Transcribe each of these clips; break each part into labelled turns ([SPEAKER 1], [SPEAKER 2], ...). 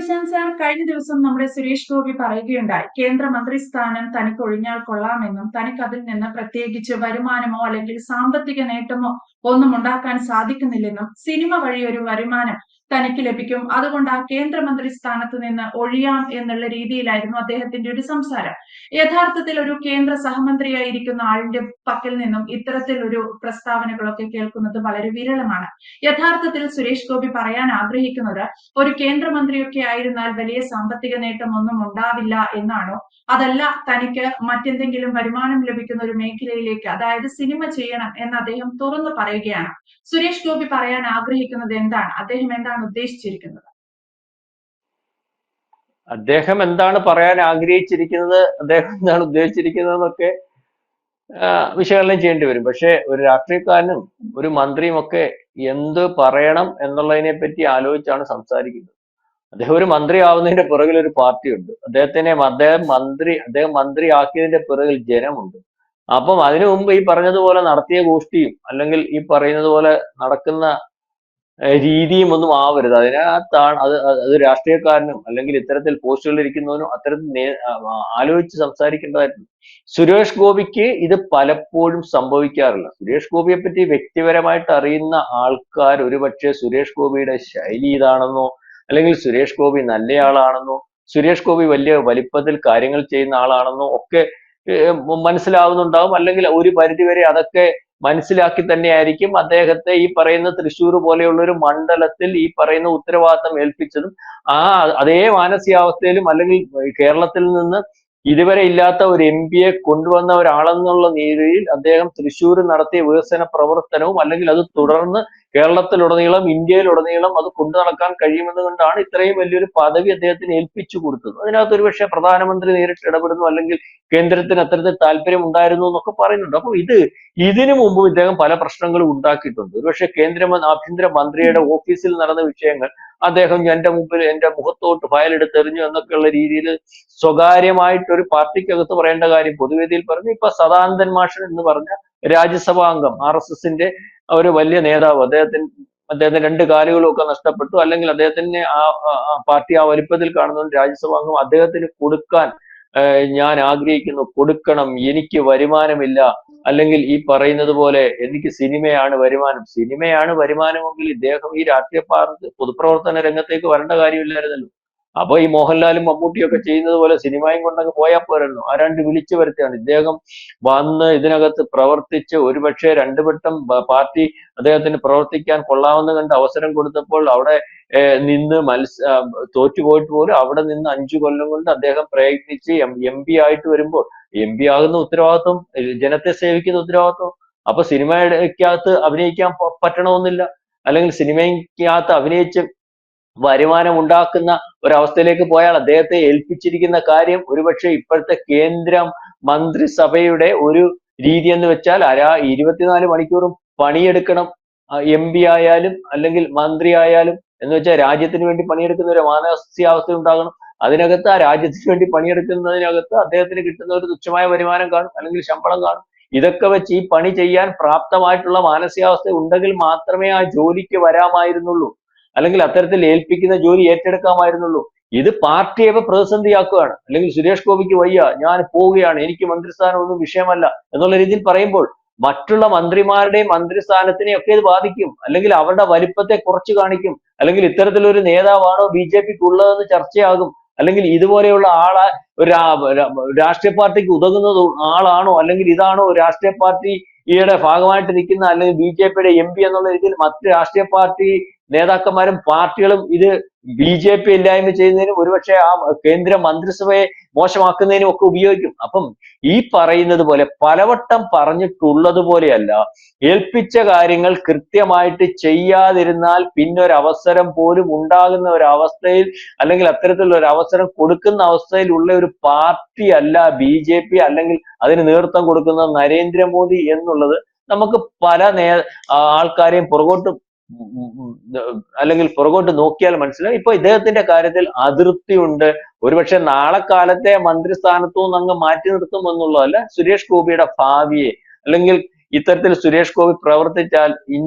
[SPEAKER 1] Prashant sir, കഴിഞ്ഞ ദിവസം നമ്മുടെ സുരേഷ് ഗോപി പറയുകയുണ്ടായി, കേന്ദ്രമന്ത്രി സ്ഥാനം തനിക്ക് ഒഴിഞ്ഞാൽ കൊള്ളാമെന്നും തനിക്ക് അതിൽ നിന്ന് പ്രത്യേകിച്ച് വരുമാനമോ അല്ലെങ്കിൽ സാമ്പത്തിക നേട്ടമോ ഒന്നും ഉണ്ടാക്കാൻ സാധിക്കുന്നില്ലെന്നും സിനിമ വഴി ഒരു വരുമാനം തനിക്ക് ലഭിക്കും, അതുകൊണ്ട് ആ കേന്ദ്രമന്ത്രി സ്ഥാനത്ത് നിന്ന് ഒഴിയാം എന്നുള്ള രീതിയിലായിരുന്നു അദ്ദേഹത്തിന്റെ ഒരു സംസാരം. യഥാർത്ഥത്തിൽ ഒരു കേന്ദ്ര സഹമന്ത്രിയായിരിക്കുന്ന ആളിന്റെ പക്കൽ നിന്നും ഇത്തരത്തിൽ ഒരു പ്രസ്താവനകളൊക്കെ കേൾക്കുന്നത് വളരെ വിരളമാണ്. യഥാർത്ഥത്തിൽ സുരേഷ് ഗോപി പറയാൻ ആഗ്രഹിക്കുന്നത് ഒരു കേന്ദ്രമന്ത്രിയൊക്കെ ആയിരുന്നാൽ വലിയ സാമ്പത്തിക നേട്ടം ഒന്നും ഉണ്ടാവില്ല എന്നാണോ? അതല്ല, തനിക്ക് മറ്റെന്തെങ്കിലും വരുമാനം ലഭിക്കുന്ന ഒരു മേഖലയിലേക്ക്, അതായത് സിനിമ ചെയ്യണം എന്ന് അദ്ദേഹം തുറന്നു പറയുകയാണ്. സുരേഷ് ഗോപി പറയാൻ ആഗ്രഹിക്കുന്നത് എന്താണ്? അദ്ദേഹം എന്താണ് ഉദ്ദേശിച്ചിരിക്കുന്നത്?
[SPEAKER 2] അദ്ദേഹം എന്താണ് പറയാൻ ആഗ്രഹിച്ചിരിക്കുന്നത്, അദ്ദേഹം എന്താണ് ഉദ്ദേശിച്ചിരിക്കുന്നത് എന്നൊക്കെ വിശകലനം ചെയ്യേണ്ടി വരും. പക്ഷെ ഒരു രാഷ്ട്രീയക്കാരനും ഒരു മന്ത്രിയും ഒക്കെ എന്ത് പറയണം എന്നുള്ളതിനെ പറ്റി ആലോചിച്ചാണ് സംസാരിക്കുന്നത്. അദ്ദേഹം ഒരു മന്ത്രി ആവുന്നതിന്റെ പുറകിൽ ഒരു പാർട്ടിയുണ്ട്. അദ്ദേഹം മന്ത്രി ആക്കിയതിന്റെ പുറകിൽ ജനമുണ്ട്. അപ്പം അതിനു മുമ്പ് ഈ പറഞ്ഞതുപോലെ നടത്തിയ ഗോഷ്ഠിയും അല്ലെങ്കിൽ ഈ പറയുന്നത് പോലെ നടക്കുന്ന രീതിയും ഒന്നും ആവരുത്. അതിനകത്താണ് അത് രാഷ്ട്രീയക്കാരനും അല്ലെങ്കിൽ ഇത്തരത്തിൽ പോസ്റ്റുകളിൽ ഇരിക്കുന്നവനും അത്തരത്തിൽ ആലോചിച്ച് സംസാരിക്കേണ്ടതായിട്ടുണ്ട്. സുരേഷ് ഗോപിക്ക് ഇത് പലപ്പോഴും സംഭവിക്കാറില്ല. സുരേഷ് ഗോപിയെ പറ്റി വ്യക്തിപരമായിട്ട് അറിയുന്ന ആൾക്കാർ ഒരുപക്ഷെ സുരേഷ് ഗോപിയുടെ ശൈലി ഇതാണെന്നോ, അല്ലെങ്കിൽ സുരേഷ് ഗോപി നല്ലയാളാണെന്നോ, സുരേഷ് ഗോപി വലിയ വലിപ്പത്തിൽ കാര്യങ്ങൾ ചെയ്യുന്ന ആളാണെന്നോ ഒക്കെ മനസ്സിലാവുന്നുണ്ടാവും. അല്ലെങ്കിൽ ഒരു പരിധിവരെ അതൊക്കെ മനസ്സിലാക്കി തന്നെയായിരിക്കും അദ്ദേഹത്തെ ഈ പറയുന്ന തൃശ്ശൂർ പോലെയുള്ള ഒരു മണ്ഡലത്തിൽ ഈ പറയുന്ന ഉത്തരവാദിത്തം ഏൽപ്പിച്ചതും. ആ അതേ മാനസികാവസ്ഥയിലും അല്ലെങ്കിൽ കേരളത്തിൽ നിന്ന് ഇതുവരെ ഇല്ലാത്ത ഒരു എംപിയെ കൊണ്ടുവന്ന ഒരാളെന്നുള്ള രീതിയിൽ അദ്ദേഹം തൃശ്ശൂർ നടത്തിയ വികസന പ്രവർത്തനവും അല്ലെങ്കിൽ അത് തുടർന്ന് കേരളത്തിലുടനീളം ഇന്ത്യയിലുടനീളം അത് കൊണ്ടു നടക്കാൻ കഴിയുമെന്ന് കൊണ്ടാണ് ഇത്രയും വലിയൊരു പദവി അദ്ദേഹത്തിന് ഏൽപ്പിച്ചു കൊടുത്തത്. അതിനകത്ത് ഒരുപക്ഷെ പ്രധാനമന്ത്രി നേരിട്ട് ഇടപെടുന്നു അല്ലെങ്കിൽ കേന്ദ്രത്തിന് അത്തരത്തിൽ താല്പര്യം ഉണ്ടായിരുന്നു എന്നൊക്കെ പറയുന്നുണ്ട്. അപ്പൊ ഇതിനു മുമ്പ് ഇദ്ദേഹം പല പ്രശ്നങ്ങളും ഉണ്ടാക്കിയിട്ടുണ്ട്. ഒരുപക്ഷെ ആഭ്യന്തര മന്ത്രിയുടെ ഓഫീസിൽ നടന്ന വിഷയങ്ങൾ അദ്ദേഹം എന്റെ മുഖത്തോട്ട് ഫയൽ എടുത്തെറിഞ്ഞു എന്നൊക്കെയുള്ള രീതിയിൽ സ്വകാര്യമായിട്ട് ഒരു പാർട്ടിക്കകത്ത് പറയേണ്ട കാര്യം പൊതുവേദിയിൽ പറഞ്ഞു. ഇപ്പൊ സദാനന്ദൻ മാഷൻ എന്ന് പറഞ്ഞ രാജ്യസഭാ അംഗം, RSSന്റെ ഒരു വലിയ നേതാവ്, അദ്ദേഹത്തിന് രണ്ട് കാലുകളും ഒക്കെ നഷ്ടപ്പെട്ടു, അല്ലെങ്കിൽ അദ്ദേഹത്തിന് പാർട്ടി ആ വലിപ്പത്തിൽ കാണുന്ന രാജ്യസഭാ അംഗം അദ്ദേഹത്തിന് കൊടുക്കാൻ ഞാൻ ആഗ്രഹിക്കുന്നു, കൊടുക്കണം, എനിക്ക് വരുമാനമില്ല, അല്ലെങ്കിൽ ഈ പറയുന്നത് പോലെ എനിക്ക് സിനിമയാണ് വരുമാനമെങ്കിൽ ഇദ്ദേഹം ഈ രാഷ്ട്രീയ പാർട്ടി പൊതുപ്രവർത്തന രംഗത്തേക്ക് വരേണ്ട കാര്യമില്ലായിരുന്നല്ലോ. അപ്പൊ ഈ മോഹൻലാലും മമ്മൂട്ടിയും ഒക്കെ ചെയ്യുന്നത് പോലെ സിനിമയും കൊണ്ടങ്ങ് പോയാൽ പോരായിരുന്നു. ആരാണ്ട് വിളിച്ചു വരുത്തിയാണ്. ഇദ്ദേഹം വന്ന് ഇതിനകത്ത് പ്രവർത്തിച്ച് ഒരുപക്ഷെ രണ്ടു വട്ടം പാർട്ടി അദ്ദേഹത്തിന് പ്രവർത്തിക്കാൻ കൊള്ളാമെന്ന് കണ്ട് അവസരം കൊടുത്തപ്പോൾ അവിടെ നിന്ന് തോറ്റുപോയിട്ട് പോലും അവിടെ നിന്ന് 5 കൊല്ലം കൊണ്ട് അദ്ദേഹം പ്രയത്നിച്ച് MP ആയിട്ട് വരുമ്പോൾ, MP ആകുന്ന ഉത്തരവാദിത്വം ജനത്തെ സേവിക്കുന്ന ഉത്തരവാദിത്വം. അപ്പൊ സിനിമയ്ക്കകത്ത് അഭിനയിക്കാൻ പറ്റണമെന്നില്ല, അല്ലെങ്കിൽ സിനിമയ്ക്കകത്ത് അഭിനയിച്ച് വരുമാനം ഉണ്ടാക്കുന്ന ഒരവസ്ഥയിലേക്ക് പോയാൽ അദ്ദേഹത്തെ ഏൽപ്പിച്ചിരിക്കുന്ന കാര്യം ഒരുപക്ഷെ ഇപ്പോഴത്തെ കേന്ദ്ര മന്ത്രിസഭയുടെ ഒരു രീതി എന്ന് വെച്ചാൽ 24 മണിക്കൂറും പണിയെടുക്കണം. MP ആയാലും അല്ലെങ്കിൽ മന്ത്രി ആയാലും എന്ന് വെച്ചാൽ രാജ്യത്തിന് വേണ്ടി പണിയെടുക്കുന്ന ഒരു മാനസികാവസ്ഥ ഉണ്ടാകണം. അതിനകത്ത് ആ രാജ്യത്തിന് വേണ്ടി പണിയെടുക്കുന്നതിനകത്ത് അദ്ദേഹത്തിന് കിട്ടുന്ന ഒരു തുച്ഛമായ വരുമാനം കാണും, അല്ലെങ്കിൽ ശമ്പളം കാണും. ഇതൊക്കെ വെച്ച് ഈ പണി ചെയ്യാൻ പ്രാപ്തമായിട്ടുള്ള മാനസികാവസ്ഥ ഉണ്ടെങ്കിൽ മാത്രമേ ആ ജോലിക്ക് വരാമായിരുന്നുള്ളൂ, അല്ലെങ്കിൽ അത്തരത്തിൽ ഏൽപ്പിക്കുന്ന ജോലി ഏറ്റെടുക്കാമായിരുന്നുള്ളൂ. ഇത് പാർട്ടിയെ ഇപ്പൊ പ്രതിസന്ധിയാക്കുകയാണ്. അല്ലെങ്കിൽ സുരേഷ് ഗോപിക്ക് വയ്യ, ഞാൻ പോവുകയാണ്, എനിക്ക് മന്ത്രിസ്ഥാനം ഒന്നും വിഷയമല്ല എന്നുള്ള രീതിയിൽ പറയുമ്പോൾ മറ്റുള്ള മന്ത്രിമാരുടെയും മന്ത്രിസ്ഥാനത്തിനെ ഒക്കെ ഇത് ബാധിക്കും, അല്ലെങ്കിൽ അവരുടെ വലിപ്പത്തെ കുറച്ചു കാണിക്കും, അല്ലെങ്കിൽ ഇത്തരത്തിലൊരു നേതാവാണോ BJPക്ക് ഉള്ളതെന്ന് ചർച്ചയാകും, അല്ലെങ്കിൽ ഇതുപോലെയുള്ള ആളെ ഒരു രാഷ്ട്രീയ പാർട്ടിക്ക് ഉതകുന്ന ആളാണോ, അല്ലെങ്കിൽ ഇതാണോ രാഷ്ട്രീയ പാർട്ടിയുടെ ഭാഗമായിട്ട് നിൽക്കുന്ന, അല്ലെങ്കിൽ BJPയുടെ MP എന്നുള്ള രീതിയിൽ മറ്റ് രാഷ്ട്രീയ പാർട്ടി നേതാക്കന്മാരും പാർട്ടികളും ഇത് BJP ഇല്ലായ്മ ചെയ്യുന്നതിനും ഒരുപക്ഷെ ആ കേന്ദ്ര മന്ത്രിസഭയെ മോശമാക്കുന്നതിനും ഒക്കെ ഉപയോഗിക്കും. അപ്പം ഈ പറയുന്നത് പോലെ പലവട്ടം പറഞ്ഞിട്ടുള്ളത് പോലെയല്ല, ഏൽപ്പിച്ച കാര്യങ്ങൾ കൃത്യമായിട്ട് ചെയ്യാതിരുന്നാൽ പിന്നെ ഒരു അവസരം പോലും ഉണ്ടാകുന്ന ഒരു അവസ്ഥയിൽ, അല്ലെങ്കിൽ അത്തരത്തിലുള്ള ഒരു അവസരം കൊടുക്കുന്ന അവസ്ഥയിലുള്ള ഒരു പാർട്ടി അല്ല BJP, അല്ലെങ്കിൽ അതിന് നേതൃത്വം കൊടുക്കുന്ന നരേന്ദ്രമോദി എന്നുള്ളത് നമുക്ക് പല ആൾക്കാരെയും അല്ലെങ്കിൽ പുറകോട്ട് നോക്കിയാൽ മനസ്സിലാവും. ഇപ്പൊ ഇദ്ദേഹത്തിന്റെ കാര്യത്തിൽ അതൃപ്തിയുണ്ട്. ഒരുപക്ഷെ നാളെ കാലത്തെ മന്ത്രിസ്ഥാനത്തു നിന്ന് അങ്ങ് മാറ്റി നിർത്തും എന്നുള്ളതല്ല, സുരേഷ് ഗോപിയുടെ ഭാവിയെ, അല്ലെങ്കിൽ ഇത്തരത്തിൽ സുരേഷ് ഗോപി പ്രവർത്തിച്ചാൽ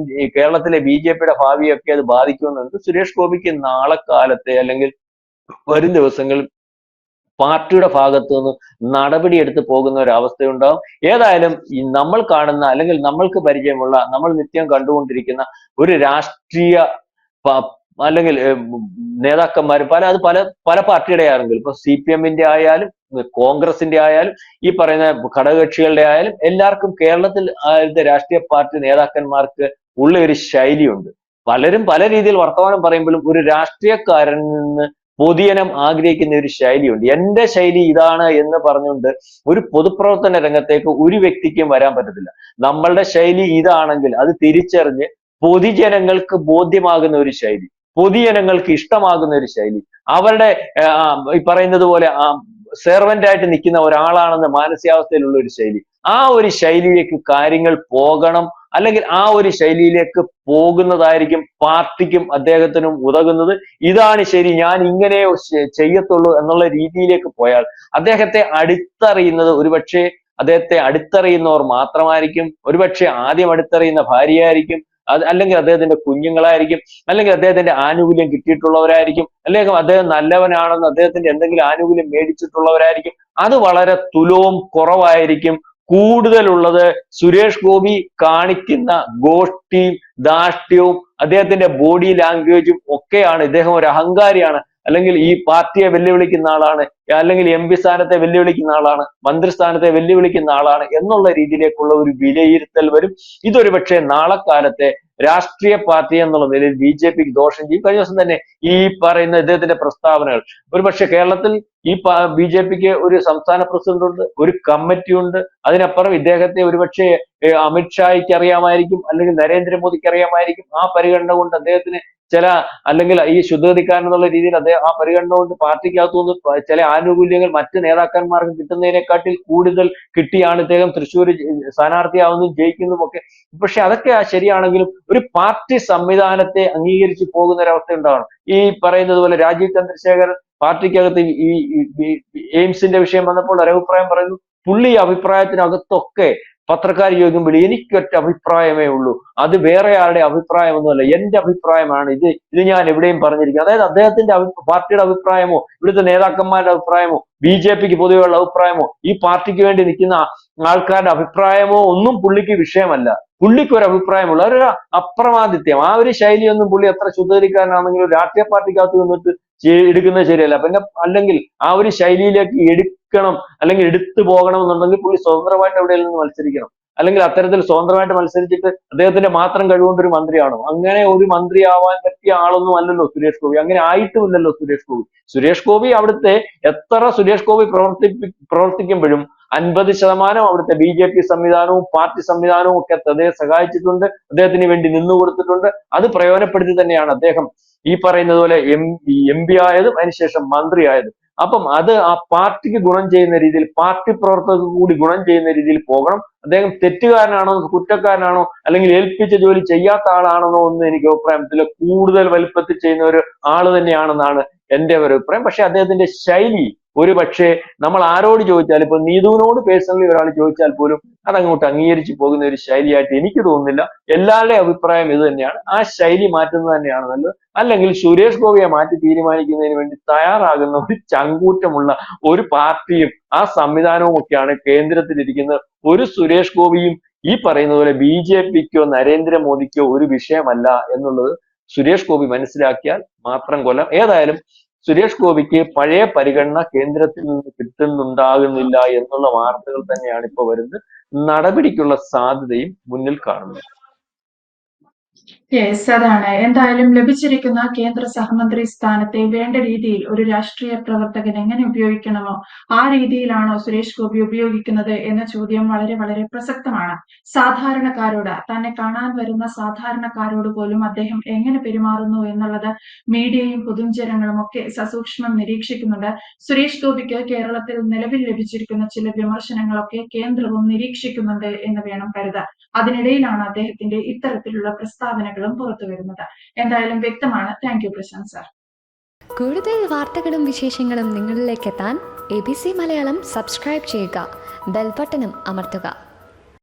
[SPEAKER 2] കേരളത്തിലെ BJPയുടെ ഭാവിയൊക്കെ അത് ബാധിക്കുമെന്നുണ്ട്. സുരേഷ് ഗോപിക്ക് നാളെ കാലത്തെ അല്ലെങ്കിൽ വരും ദിവസങ്ങളിൽ പാർട്ടിയുടെ ഭാഗത്തു നിന്ന് നടപടിയെടുത്ത് പോകുന്ന ഒരു അവസ്ഥയുണ്ടാവും. ഏതായാലും ഈ നമ്മൾ കാണുന്ന അല്ലെങ്കിൽ നമ്മൾക്ക് പരിചയമുള്ള നമ്മൾ നിത്യം കണ്ടുകൊണ്ടിരിക്കുന്ന ഒരു രാഷ്ട്രീയ അല്ലെങ്കിൽ നേതാക്കന്മാർ അത് പല പല പാർട്ടിയുടെ ആണെങ്കിലും ഇപ്പൊ CPM-ന്റെ ആയാലും കോൺഗ്രസിന്റെ ആയാലും ഈ പറയുന്ന ഘടകകക്ഷികളുടെ ആയാലും എല്ലാവർക്കും കേരളത്തിൽ രാഷ്ട്രീയ പാർട്ടി നേതാക്കന്മാർക്ക് ഉള്ള ഒരു ശൈലിയുണ്ട്. പലരും പല രീതിയിൽ വർത്തമാനം പറയുമ്പോഴും ഒരു രാഷ്ട്രീയക്കാരനിൽ നിന്ന് പൊതുജനം ആഗ്രഹിക്കുന്ന ഒരു ശൈലിയുണ്ട്. എന്റെ ശൈലി ഇതാണ് എന്ന് പറഞ്ഞുകൊണ്ട് ഒരു പൊതുപ്രവർത്തന രംഗത്തേക്ക് ഒരു വ്യക്തിക്കും വരാൻ പറ്റത്തില്ല. നമ്മളുടെ ശൈലി ഇതാണെങ്കിൽ അത് തിരിച്ചറിഞ്ഞ് പൊതുജനങ്ങൾക്ക് ബോധ്യമാകുന്ന ഒരു ശൈലി, പൊതുജനങ്ങൾക്ക് ഇഷ്ടമാകുന്ന ഒരു ശൈലി, അവരുടെ ഈ പറയുന്നത് പോലെ സെർവന്റ് ആയിട്ട് നിൽക്കുന്ന ഒരാളാണെന്ന മാനസികാവസ്ഥയിലുള്ള ഒരു ശൈലി, ആ ഒരു ശൈലിയിലേക്ക് കാര്യങ്ങൾ പോകണം. അല്ലെങ്കിൽ ആ ഒരു ശൈലിയിലേക്ക് പോകുന്നതായിരിക്കും പാർട്ടിക്കും അദ്ദേഹത്തിനും ഉതകുന്നത്. ഇതാണ് ശരി, ഞാൻ ഇങ്ങനെ ചെയ്യത്തുള്ളൂ എന്നുള്ള രീതിയിലേക്ക് പോയാൽ അദ്ദേഹത്തെ അടുത്തറിയുന്നത് ഒരുപക്ഷെ അദ്ദേഹത്തെ അടുത്തറിയുന്നവർ മാത്രമായിരിക്കും. ഒരുപക്ഷെ ആദ്യം അടുത്തറിയുന്ന ഭാര്യയായിരിക്കും, അല്ലെങ്കിൽ അദ്ദേഹത്തിന്റെ കുഞ്ഞുങ്ങളായിരിക്കും, അല്ലെങ്കിൽ അദ്ദേഹത്തിന്റെ ആനുകൂല്യം കിട്ടിയിട്ടുള്ളവരായിരിക്കും, അല്ലെങ്കിൽ അദ്ദേഹം നല്ലവനാണെന്ന് അദ്ദേഹത്തിന്റെ എന്തെങ്കിലും ആനുകൂല്യം മേടിച്ചിട്ടുള്ളവരായിരിക്കും. അത് വളരെ തുലവും കുറവായിരിക്കും. കൂടുതലുള്ളത് സുരേഷ് ഗോപി കാണിക്കുന്ന ഗോഷ്ഠിയും ധാർഷ്ട്യവും അദ്ദേഹത്തിന്റെ ബോഡി ലാംഗ്വേജും ഒക്കെയാണ്. ഇദ്ദേഹം ഒരു അഹങ്കാരിയാണ്, അല്ലെങ്കിൽ ഈ പാർട്ടിയെ വെല്ലുവിളിക്കുന്ന ആളാണ്, അല്ലെങ്കിൽ MP സ്ഥാനത്തെ വെല്ലുവിളിക്കുന്ന ആളാണ്, മന്ത്രിസ്ഥാനത്തെ വെല്ലുവിളിക്കുന്ന ആളാണ് എന്നുള്ള രീതിയിലേക്കുള്ള ഒരു വിലയിരുത്തൽ വരും. ഇതൊരു പക്ഷേ നാളെ കാലത്തെ രാഷ്ട്രീയ പാർട്ടി എന്നുള്ള നിലയിൽ BJPക്ക് ദോഷം ചെയ്യും. കഴിഞ്ഞ ദിവസം തന്നെ ഈ പറയുന്ന ഇദ്ദേഹത്തിന്റെ പ്രസ്താവനകൾ, ഒരുപക്ഷെ കേരളത്തിൽ ഈ BJPക്ക് ഒരു സംസ്ഥാന പ്രസിഡന്റ് ഉണ്ട്, ഒരു കമ്മിറ്റി ഉണ്ട്. അതിനപ്പുറം ഇദ്ദേഹത്തെ ഒരുപക്ഷെ അമിത്ഷായ്ക്ക് അറിയാമായിരിക്കും, അല്ലെങ്കിൽ നരേന്ദ്രമോദിക്ക് അറിയാമായിരിക്കും. ആ പരിഗണന കൊണ്ട് അദ്ദേഹത്തിന് ചില, അല്ലെങ്കിൽ ഈ ശുദ്ധഗതിക്കാരൻ എന്നുള്ള രീതിയിൽ അദ്ദേഹം ആ പരിഗണന കൊണ്ട് പാർട്ടിക്കകത്തുനിന്ന് ചില ആനുകൂല്യങ്ങൾ മറ്റ് നേതാക്കന്മാർക്ക് കിട്ടുന്നതിനെക്കാട്ടിൽ കൂടുതൽ കിട്ടിയാണ് ഇദ്ദേഹം തൃശ്ശൂർ സ്ഥാനാർത്ഥിയാവുന്നതും ജയിക്കുന്നതും ഒക്കെ. പക്ഷെ അതൊക്കെ ശരിയാണെങ്കിലും ഒരു പാർട്ടി സംവിധാനത്തെ അംഗീകരിച്ച് പോകുന്ന ഒരവസ്ഥ ഉണ്ടാവണം. ഈ പറയുന്നത് പോലെ രാജീവ് ചന്ദ്രശേഖരൻ പാർട്ടിക്കകത്ത് ഈ എയിംസിന്റെ വിഷയം വന്നപ്പോൾ ഒരു അഭിപ്രായം പറയുന്നു. പുള്ളി അഭിപ്രായത്തിനകത്തൊക്കെ പത്രക്കാർ ചോദിക്കുമ്പോൾ എനിക്കൊറ്റ അഭിപ്രായമേ ഉള്ളൂ, അത് വേറെ ആരുടെ അഭിപ്രായമൊന്നുമല്ല, എന്റെ അഭിപ്രായമാണ് ഇത് ഞാൻ എവിടെയും പറഞ്ഞിരിക്കുന്നത്. അതായത് അദ്ദേഹത്തിന്റെ പാർട്ടിയുടെ അഭിപ്രായമോ ഇവിടുത്തെ നേതാക്കന്മാരുടെ അഭിപ്രായമോ BJPക്ക് പൊതുവെയുള്ള അഭിപ്രായമോ ഈ പാർട്ടിക്ക് വേണ്ടി നിൽക്കുന്ന ആൾക്കാരുടെ അഭിപ്രായമോ ഒന്നും പുള്ളിക്ക് വിഷയമല്ല. പുള്ളിക്ക് ഒരു അഭിപ്രായമുള്ള ഒരു അപ്രമാദിത്യം, ആ ഒരു ശൈലിയൊന്നും പുള്ളി എത്ര ശുദ്ധീകരിക്കാനാണെങ്കിലും രാഷ്ട്രീയ പാർട്ടിക്കകത്ത് നിന്നിട്ട് എടുക്കുന്നത് ശരിയല്ല. പിന്നെ അല്ലെങ്കിൽ ആ ഒരു ശൈലിയിലേക്ക് എടുക്കണം അല്ലെങ്കിൽ എടുത്തു പോകണം എന്നുണ്ടെങ്കിൽ പുള്ളി സ്വതന്ത്രമായിട്ട് എവിടെയെങ്കിലും നിന്ന് മത്സരിക്കണം. അല്ലെങ്കിൽ അത്തരത്തിൽ സ്വതന്ത്രമായിട്ട് മത്സരിച്ചിട്ട് അദ്ദേഹത്തിന്റെ മാത്രം കഴിവുകൊണ്ട് ഒരു മന്ത്രിയാണോ? അങ്ങനെ ഒരു മന്ത്രിയാവാൻ പറ്റിയ ആളൊന്നും അല്ലല്ലോ സുരേഷ് ഗോപി. അങ്ങനെ ആയിട്ടുമില്ലല്ലോ സുരേഷ് ഗോപി. സുരേഷ് ഗോപി അവിടുത്തെ എത്ര സുരേഷ് ഗോപി പ്രവർത്തിക്കുമ്പോഴും 50% അവിടുത്തെ BJP സംവിധാനവും പാർട്ടി സംവിധാനവും ഒക്കെ അദ്ദേഹം സഹായിച്ചിട്ടുണ്ട്, അദ്ദേഹത്തിന് വേണ്ടി നിന്നു കൊടുത്തിട്ടുണ്ട്. അത് പ്രയോജനപ്പെടുത്തി തന്നെയാണ് അദ്ദേഹം ഈ പറയുന്നത് പോലെ MP ആയതും അതിനുശേഷം മന്ത്രിയായതും. അപ്പം അത് ആ പാർട്ടിക്ക് ഗുണം ചെയ്യുന്ന രീതിയിൽ, പാർട്ടി പ്രവർത്തകർക്ക് കൂടി ഗുണം ചെയ്യുന്ന രീതിയിൽ പോകണം. അദ്ദേഹം തെറ്റുകാരനാണോ കുറ്റക്കാരനാണോ അല്ലെങ്കിൽ ഏൽപ്പിച്ച ജോലി ചെയ്യാത്ത ആളാണെന്നോ ഒന്നും എനിക്ക് അഭിപ്രായത്തില്ല. കൂടുതൽ വലിപ്പത്തിൽ ചെയ്യുന്ന ഒരു ആള് തന്നെയാണെന്നാണ് എന്റെ ഒരു അഭിപ്രായം. പക്ഷെ അദ്ദേഹത്തിന്റെ ശൈലി ഒരു പക്ഷേ നമ്മൾ ആരോട് ചോദിച്ചാലും, ഇപ്പൊ നീതുവിനോട് പേഴ്സണലി ഒരാൾ ചോദിച്ചാൽ പോലും അതങ്ങോട്ട് അംഗീകരിച്ചു പോകുന്ന ഒരു ശൈലിയായിട്ട് എനിക്ക് തോന്നുന്നില്ല. എല്ലാവരുടെയും അഭിപ്രായം ഇത് തന്നെയാണ്. ആ ശൈലി മാറ്റുന്നത് തന്നെയാണ് നല്ലത്. അല്ലെങ്കിൽ സുരേഷ് ഗോപിയെ മാറ്റി തീരുമാനിക്കുന്നതിന് വേണ്ടി തയ്യാറാകുന്ന ഒരു ചങ്കൂറ്റമുള്ള ഒരു പാർട്ടിയും ആ സംവിധാനവും ഒക്കെയാണ് കേന്ദ്രത്തിലിരിക്കുന്നത്. ഒരു സുരേഷ് ഗോപിയും ഈ പറയുന്ന പോലെ BJPക്കോ നരേന്ദ്രമോദിക്കോ ഒരു വിഷയമല്ല എന്നുള്ളത് സുരേഷ് ഗോപി മനസ്സിലാക്കിയാൽ മാത്രം കൊല്ലം. ഏതായാലും സുരേഷ് ഗോപിക്ക് പഴയ പരിഗണന കേന്ദ്രത്തിൽ നിന്ന് കിട്ടുന്നുണ്ടാകുന്നില്ല എന്നുള്ള വാർത്തകൾ തന്നെയാണ് ഇപ്പൊ വരുന്നത്. നടപടിക്കുള്ള സാധ്യതയും മുന്നിൽ കാണുന്നത്.
[SPEAKER 1] യെസ്, അതാണ്. എന്തായാലും ലഭിച്ചിരിക്കുന്ന കേന്ദ്ര സഹമന്ത്രി സ്ഥാനത്തെ വേണ്ട രീതിയിൽ ഒരു രാഷ്ട്രീയ പ്രവർത്തകൻ എങ്ങനെ ഉപയോഗിക്കണമോ ആ രീതിയിലാണോ സുരേഷ് ഗോപി ഉപയോഗിക്കുന്നത് എന്ന ചോദ്യം വളരെ വളരെ പ്രസക്തമാണ്. സാധാരണക്കാരോട്, തന്നെ കാണാൻ വരുന്ന സാധാരണക്കാരോട് പോലും അദ്ദേഹം എങ്ങനെ പെരുമാറുന്നു എന്നുള്ളത് മീഡിയയും പൊതുജനങ്ങളും ഒക്കെ സസൂക്ഷ്മം നിരീക്ഷിക്കുന്നുണ്ട്. സുരേഷ് ഗോപിക്ക് കേരളത്തിൽ നിലവിൽ ലഭിച്ചിരിക്കുന്ന ചില വിമർശനങ്ങളൊക്കെ കേന്ദ്രവും നിരീക്ഷിക്കുന്നുണ്ട് എന്ന് വേണം കരുതാൻ. അതിനിടയിലാണ് അദ്ദേഹത്തിന്റെ ഇത്തരത്തിലുള്ള പ്രസ്താവനകളും പുറത്തു വരുന്നത്. എന്തായാലും വ്യക്തമാണ്. Thank you Prashanth sir.
[SPEAKER 3] കൂടുതൽ വാർത്തകളും വിശേഷങ്ങളും നിങ്ങളിലേക്ക് എത്താൻ ABC മലയാളം സബ്സ്ക്രൈബ് ചെയ്യുക, ബെൽ ബട്ടണും അമർത്തുക.